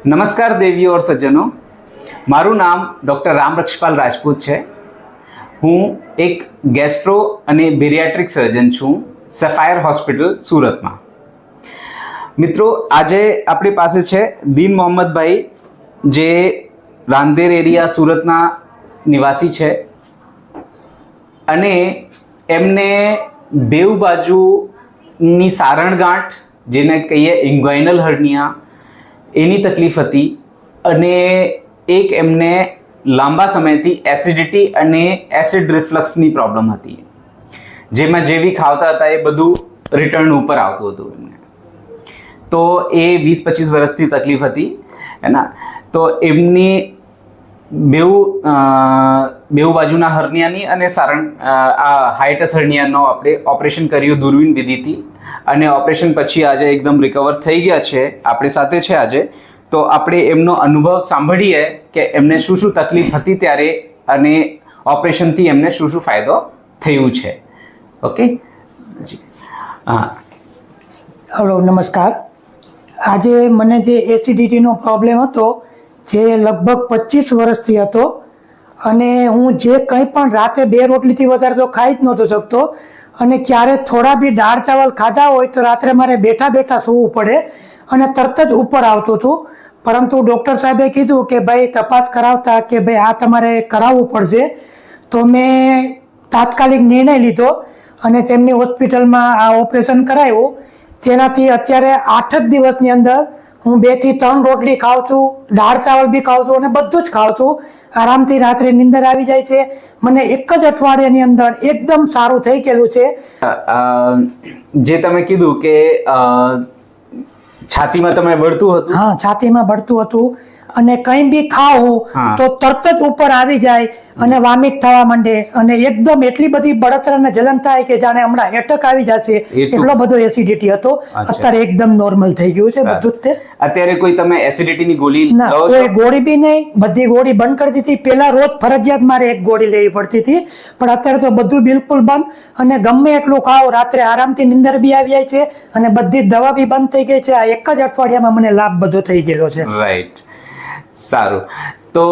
नमस्कार देवियों और सज्जनों, मारू नाम डॉक्टर राम रक्षपाल राजपूत है। हूँ एक गैस्ट्रो અને બેરિયાટ્રિક સર્જન છું સફાયર હોસ્પિટલ સુરતમાં। મિત્રો, આજે આપણી પાસે છે દીન મોહમ્મદભાઈ, જે રાંદેર એરિયા સુરતના નિવાસી છે અને એમને બેઉ બાજુની સારણગાંઠ, જેને કહીએ ઇન્ગ્વાઇનલ હર્નિયા, એની તકલીફ હતી અને એક એમને લાંબા સમયથી એસિડિટી અને એસિડ રિફ્લક્સની પ્રોબ્લેમ હતી, જેમાં જે બી ખાવતા હતા એ બધું રિટર્ન ઉપર આવતું હતું એમને। તો એ 20-25 વર્ષથી તકલીફ હતી એના। તો એમની બેઉ બાજુના હર્નિયાની અને હાઇટસ હર્નિયાનો આપણે ઓપરેશન કર્યું દૂરબીન વિધિથી, અને ઓપરેશન પછી આજે એકદમ રિકવર થઈ ગયા છે, આપણી સાથે છે આજે। તો આપણે એમનો અનુભવ સાંભળીએ કે એમને શું શું તકલીફ હતી ત્યારે અને ઓપરેશનથી એમને શું શું ફાયદો થયું છે। ઓકે જી, હા, હલો, નમસ્કાર। આજે મને જે એસિડિટીનો પ્રોબ્લેમ હતો, જે લગભગ 25 વર્ષથી હતો, અને હું જે કંઈ પણ રાતે 2 રોટલીથી વધારે તો ખાઈ જ નહોતો શકતો, અને ક્યારે થોડા બી દાળ ચાવલ ખાધા હોય તો રાત્રે મારે બેઠા બેઠા સૂવું પડે અને તરત જ ઉપર આવતું હતું। પરંતુ ડૉક્ટર સાહેબે કીધું કે ભાઈ તપાસ કરાવતા કે ભાઈ આ તમારે કરાવવું પડશે। તો મેં તાત્કાલિક નિર્ણય લીધો અને તેમની હોસ્પિટલમાં આ ઓપરેશન કરાવ્યું। તેનાથી અત્યારે 8 જ દિવસની અંદર હું 2 થી 3 રોટલી ખાઉં છું, દાળ ચાવલ બી ખાઉં છું અને બધું જ ખાઉં છું। આરામથી રાત્રે નીંદર આવી જાય છે। મને એક જ અઠવાડિયાની અંદર એકદમ સારું થઈ ગયેલું છે। જે તમે કીધું કે છાતીમાં તમે બળતું હતું? હા, છાતીમાં બળતું હતું અને કંઈ બી ખાવું તો તરત જ ઉપર આવી જાય અને વામિટ થવા માંડે અને એકદમ એટલી બધી બળતરા અને જલન થાય કે જાણે હમણાં એટક આવી જશે, એટલો બધો એસિડિટી હતો। અત્યારે એકદમ નોર્મલ થઈ ગયું છે બધું જ। અત્યારે કોઈ તમે એસિડિટીની ગોળી ના, કોઈ ગોળી બી નહીં, બધી ગોળી બંધ કરી દીધી। પહેલા રોજ ફરજિયાત મારે એક ગોળી લેવી પડતી હતી, પણ અત્યારે તો બધું બિલકુલ બંધ, અને ગમે એટલું ખાવ રાત્રે આરામથી નીંદર બી આવી જાય છે અને બધી દવા બી બંધ થઈ ગઈ છે। આ એક જ અઠવાડિયામાં મને લાભ બધો થઈ ગયેલો છે। રાઈટ, સારું। તો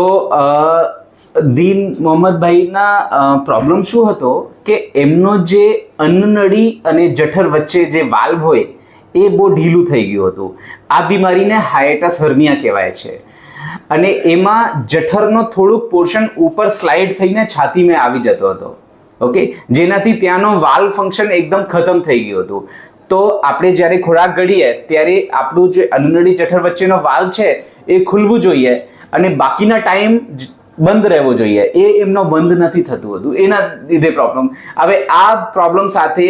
દીન મોહમ્મદભાઈના પ્રોબ્લેમ શું હતો કે એમનો જે અન્નનળી અને જઠર વચ્ચે જે વાલ્વ હોય એ બહુ ઢીલું થઈ ગયું હતું। આ બીમારીને હાઇટસ હર્નિયા કહેવાય છે, અને એમાં જઠરનો થોડુંક પોર્શન ઉપર સ્લાઇડ થઈને છાતીમાં આવી જતો હતો। ઓકે, જેનાથી ત્યાંનો વાલ્વ ફંક્શન એકદમ ખતમ થઈ ગયું હતું। તો આપણે જ્યારે ખોરાક ગળીએ ત્યારે આપણું જે અન્નનળી જઠર વચ્ચેનો વાલ્વ છે એ ખુલવું જોઈએ અને બાકીના ટાઈમ બંધ રહેવો જોઈએ। એ એમનો બંધ નથી થતું હતું, એના લીધે પ્રોબ્લેમ। હવે આ પ્રોબ્લેમ સાથે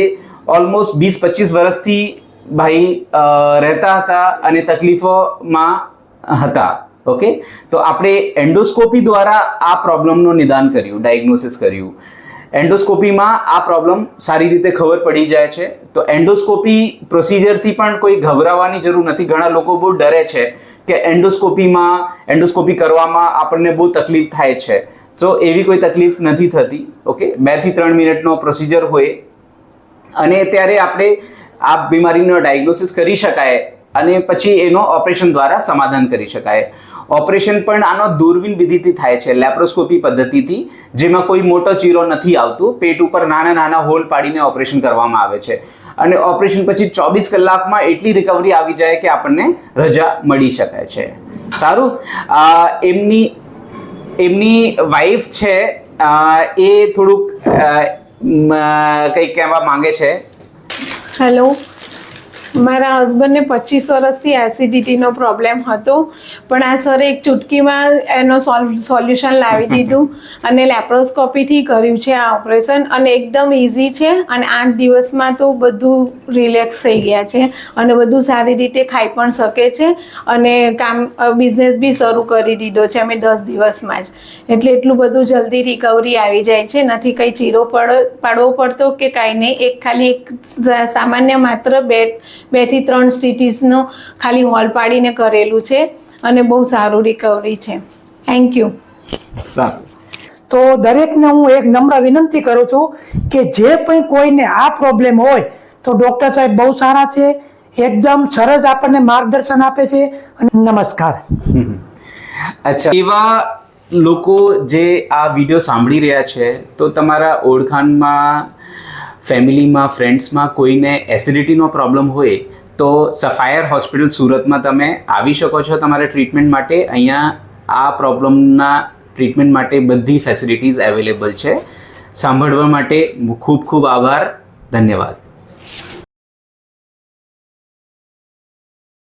ઓલમોસ્ટ 20-25 વર્ષથી ભાઈ રહેતા હતા અને તકલીફોમાં હતા। ઓકે, તો આપણે એન્ડોસ્કોપી દ્વારા આ પ્રોબ્લેમનું નિદાન કર્યું, ડાયગ્નોસિસ કર્યું। એન્ડોસ્કોપીમાં આ પ્રોબ્લેમ સારી રીતે ખબર પડી જાય છે। તો એન્ડોસ્કોપી પ્રોસિજરથી પણ કોઈ ગભરાવાની જરૂર નથી। ઘણા લોકો બહુ ડરે છે કે એન્ડોસ્કોપી કરવામાં આપણને બહુ તકલીફ થાય છે, તો એવી કોઈ તકલીફ નથી થતી। ઓકે, 2 થી 3 મિનિટનો પ્રોસિજર હોય અને ત્યારે આપણે આ બીમારીનો ડાયગ્નોસિસ કરી શકાય અને પછી એનો ઓપરેશન દ્વારા સમાધાન કરી શકાય। ઓપરેશન પણ આનો દૂરબીન વિધિથી થાય છે, લેપ્રોસ્કોપી પદ્ધતિથી, જેમાં કોઈ મોટો ચીરો નથી આવતું। પેટ ઉપર નાના નાના હોલ પાડીને ઓપરેશન કરવામાં આવે છે અને ઓપરેશન પછી 24 કલાકમાં એટલી રિકવરી આવી જાય કે આપણને રજા મળી શકાય છે। સારું, એમની વાઈફ છે એ થોડુંક કંઈક કહેવા માંગે છે। હેલો, મારા હસબન્ડને 25 વર્ષથી એસિડિટીનો પ્રોબ્લેમ હતો, પણ આ સરે એક ચૂટકીમાં એનો સોલ્યુશન લાવી દીધું અને લેપ્રોસ્કોપીથી કર્યું છે આ ઓપરેશન, અને એકદમ ઇઝી છે અને 8 દિવસમાં તો બધું રિલેક્સ થઈ ગયા છે અને બધું સારી રીતે ખાઈ પણ શકે છે અને બિઝનેસ બી શરૂ કરી દીધો છે અમે 10 દિવસમાં જ। એટલે એટલું બધું જલ્દી રિકવરી આવી જાય છે, નથી કંઈ ચીરો પાડવો પડતો કે કાંઈ નહીં। એક ખાલી એક સામાન્ય માત્ર 2 થી 3 સ્ટીટીસનો ખાલી હોલ પાડીને કરેલું છે અને બહુ સારું રિકવરી છે। Thank you. સારું, તો દરેકને હું એક નમ્ર વિનંતી કરું છું કે જે પણ કોઈને આ પ્રોબ્લેમ હોય તો ડૉક્ટર સાહેબ બહુ સારા છે। એકદમ સરસ આપણને માર્ગદર્શન આપે છે. અને નમસ્કાર. અચ્છા, એવા લોકો જે આ વિડીયો સાંભળી રહ્યા છે, તો તમારા ઓળખાણમાં, ફેમિલીમાં, ફ્રેન્ડ્સમાં કોઈને એસિડિટીનો પ્રોબ્લેમ હોય તો સફાયર હોસ્પિટલ સુરતમાં તમે આવી શકો છો તમારા ટ્રીટમેન્ટ માટે. અહીંયા આ પ્રોબ્લેમના ટ્રીટમેન્ટ માટે બધી ફેસિલિટીઝ અવેલેબલ છે. સાંભળવા માટે ખૂબ ખૂબ આભાર. ધન્યવાદ.